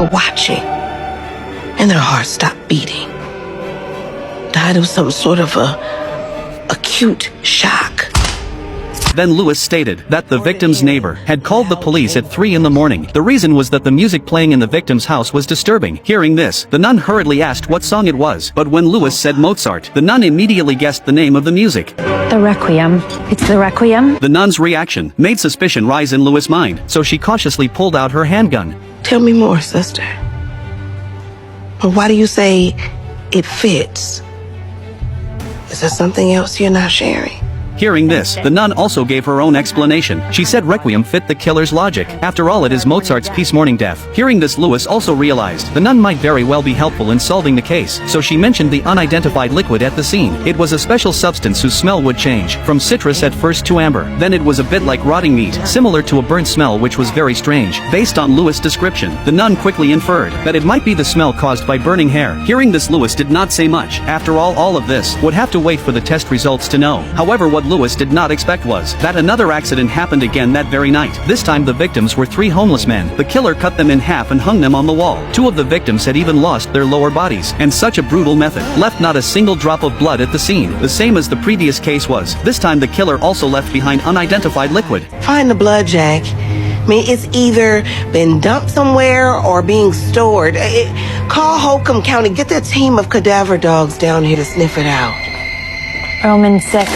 were watching, and their hearts stopped beating. Died of some sort of acute shock. Then Lewis stated that the victim's neighbor had called the police at 3 in the morning. The reason was that the music playing in the victim's house was disturbing. Hearing this, the nun hurriedly asked what song it was, but when Lewis said Mozart, the nun immediately guessed the name of the music. The Requiem. It's the Requiem? The nun's reaction made suspicion rise in Lewis' mind, so she cautiously pulled out her handgun. Tell me more, sister. Why do you say it fits? Is there something else you're not sharing? Hearing this, the nun also gave her own explanation. She said Requiem fit the killer's logic. After all, it is Mozart's Peace Morning Death. Hearing this, Lewis also realized the nun might very well be helpful in solving the case, so she mentioned the unidentified liquid at the scene. It was a special substance whose smell would change from citrus at first to amber. Then it was a bit like rotting meat, similar to a burnt smell, which was very strange. Based on Lewis' description, the nun quickly inferred that it might be the smell caused by burning hair. Hearing this, Lewis did not say much. After all of this would have to wait for the test results to know. However, what Lewis did not expect was that another accident happened again that very night. This time the victims were 3 homeless men. The killer cut them in half and hung them on the wall. 2 of the victims had even lost their lower bodies, and such a brutal method left not a single drop of blood at the scene, the same as the previous case was. This time the killer also left behind unidentified liquid. Find the blood, Jack. I mean, it's either been dumped somewhere or being stored. Call Holcomb County. Get their team of cadaver dogs down here to sniff it out. Romans 6.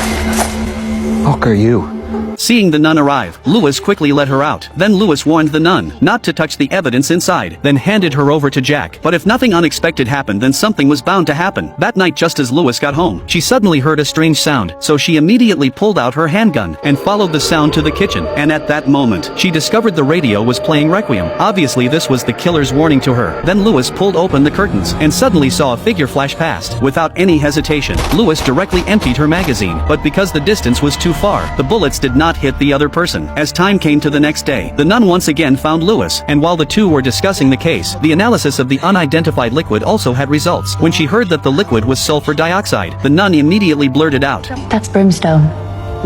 Fuck are you? Seeing the nun arrive, Lewis quickly let her out. Then Lewis warned the nun not to touch the evidence inside, then handed her over to Jack. But if nothing unexpected happened, then something was bound to happen. That night, just as Lewis got home, she suddenly heard a strange sound, so she immediately pulled out her handgun and followed the sound to the kitchen. And at that moment, she discovered the radio was playing Requiem. Obviously, this was the killer's warning to her. Then Lewis pulled open the curtains and suddenly saw a figure flash past. Without any hesitation, Lewis directly emptied her magazine, but because the distance was too far, the bullets did not hit the other person. As time came to the next day, the nun once again found Lewis, and while the two were discussing the case, the analysis of the unidentified liquid also had results. When she heard that the liquid was sulfur dioxide, the nun immediately blurted out, That's brimstone.